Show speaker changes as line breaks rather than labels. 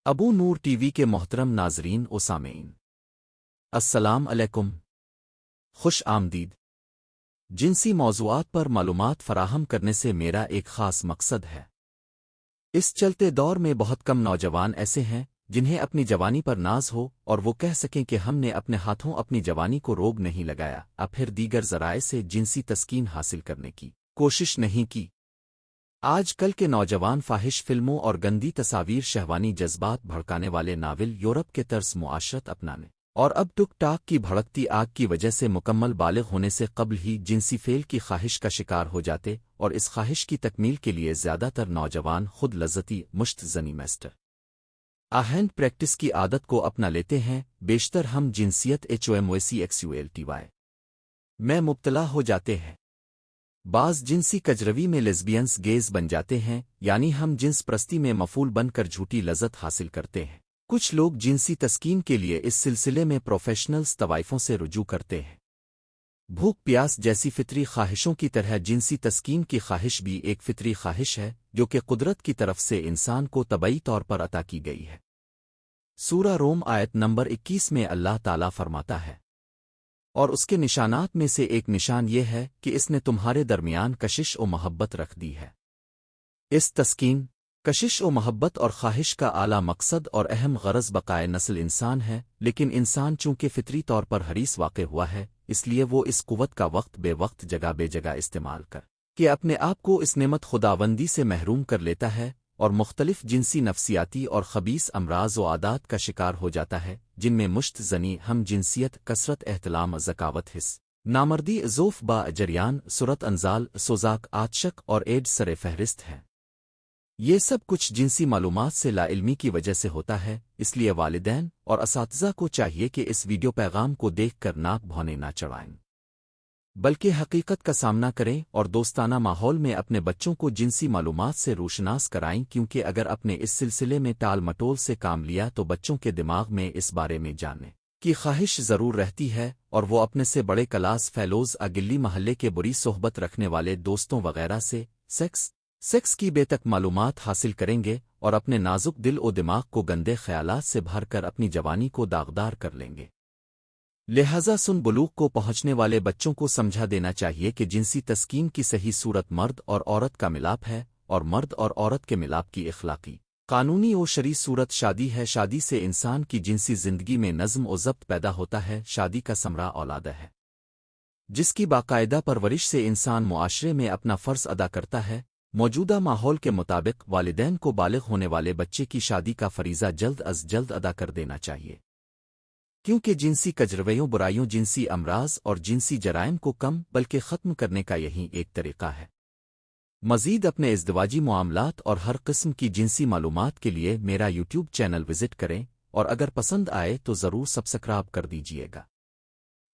ابو نور T V کے محترم ناظرین و سامعین، السلام علیکم، خوش آمدید۔ جنسی موضوعات پر معلومات فراہم کرنے سے میرا ایک خاص مقصد ہے۔ اس چلتے دور میں بہت کم نوجوان ایسے ہیں جنہیں اپنی جوانی پر ناز ہو اور وہ کہہ سکیں کہ ہم نے اپنے ہاتھوں اپنی جوانی کو روگ نہیں لگایا، پھر دیگر ذرائع سے جنسی تسکین حاصل کرنے کی کوشش نہیں کی۔ آج کل کے نوجوان فاحش فلموں اور گندی تصاویر، شہوانی جذبات بھڑکانے والے ناول، یورپ کے طرز معاشرت اپنانے اور اب ٹک ٹاک کی بھڑکتی آگ کی وجہ سے مکمل بالغ ہونے سے قبل ہی جنسی فعل کی خواہش کا شکار ہو جاتے، اور اس خواہش کی تکمیل کے لیے زیادہ تر نوجوان خود لذتی مشت زنی میسٹر ہینڈ پریکٹس کی عادت کو اپنا لیتے ہیں۔ بیشتر ہم جنسیت HOMOSEXUALTY میں مبتلا ہو جاتے ہیں۔ بعض جنسی کجروی میں لیزبینز گیز بن جاتے ہیں، یعنی ہم جنس پرستی میں مفعول بن کر جھوٹی لذت حاصل کرتے ہیں۔ کچھ لوگ جنسی تسکین کے لیے اس سلسلے میں پروفیشنلز طوائفوں سے رجوع کرتے ہیں۔ بھوک پیاس جیسی فطری خواہشوں کی طرح جنسی تسکین کی خواہش بھی ایک فطری خواہش ہے جو کہ قدرت کی طرف سے انسان کو طبعی طور پر عطا کی گئی ہے۔ سورہ روم آیت نمبر 21 میں اللہ تعالیٰ فرماتا ہے، اور اس کے نشانات میں سے ایک نشان یہ ہے کہ اس نے تمہارے درمیان کشش و محبت رکھ دی ہے۔ اس تسکین، کشش و محبت اور خواہش کا اعلیٰ مقصد اور اہم غرض بقائے نسل انسان ہے، لیکن انسان چونکہ فطری طور پر حریص واقع ہوا ہے، اس لیے وہ اس قوت کا وقت بے وقت جگہ بے جگہ استعمال کر کہ اپنے آپ کو اس نعمت خداوندی سے محروم کر لیتا ہے، اور مختلف جنسی نفسیاتی اور خبیث امراض و عادات کا شکار ہو جاتا ہے، جن میں مشت زنی، ہم جنسیت، کثرت احتلام، ذکاوت، حس نامردی، ضعف با جریان، صورت انزال، سوزاک، آتشک اور ایڈز سر فہرست ہیں۔ یہ سب کچھ جنسی معلومات سے لا علمی کی وجہ سے ہوتا ہے، اس لیے والدین اور اساتذہ کو چاہیے کہ اس ویڈیو پیغام کو دیکھ کر ناک بھونے نہ چڑھائیں، بلکہ حقیقت کا سامنا کریں اور دوستانہ ماحول میں اپنے بچوں کو جنسی معلومات سے روشناس کرائیں، کیونکہ اگر اپنے اس سلسلے میں ٹال مٹول سے کام لیا تو بچوں کے دماغ میں اس بارے میں جاننے کی خواہش ضرور رہتی ہے، اور وہ اپنے سے بڑے کلاس فیلوز، گلی محلے کے بری صحبت رکھنے والے دوستوں وغیرہ سے سیکس کی بے تک معلومات حاصل کریں گے، اور اپنے نازک دل و دماغ کو گندے خیالات سے بھر کر اپنی جوانی کو داغدار کر لیں گے۔ لہذا سن بلوغ کو پہنچنے والے بچوں کو سمجھا دینا چاہیے کہ جنسی تسکین کی صحیح صورت مرد اور عورت کا ملاپ ہے، اور مرد اور عورت کے ملاپ کی اخلاقی، قانونی و شرعی صورت شادی ہے۔ شادی سے انسان کی جنسی زندگی میں نظم و ضبط پیدا ہوتا ہے۔ شادی کا ثمرہ اولاد ہے، جس کی باقاعدہ پرورش سے انسان معاشرے میں اپنا فرض ادا کرتا ہے۔ موجودہ ماحول کے مطابق والدین کو بالغ ہونے والے بچے کی شادی کا فریضہ جلد از جلد ادا کر دینا چاہیے، کیونکہ جنسی کجرویوں، برائیوں، جنسی امراض اور جنسی جرائم کو کم بلکہ ختم کرنے کا یہی ایک طریقہ ہے۔ مزید اپنے ازدواجی معاملات اور ہر قسم کی جنسی معلومات کے لیے میرا YouTube چینل وزٹ کریں، اور اگر پسند آئے تو ضرور سبسکرائب کر دیجیے گا۔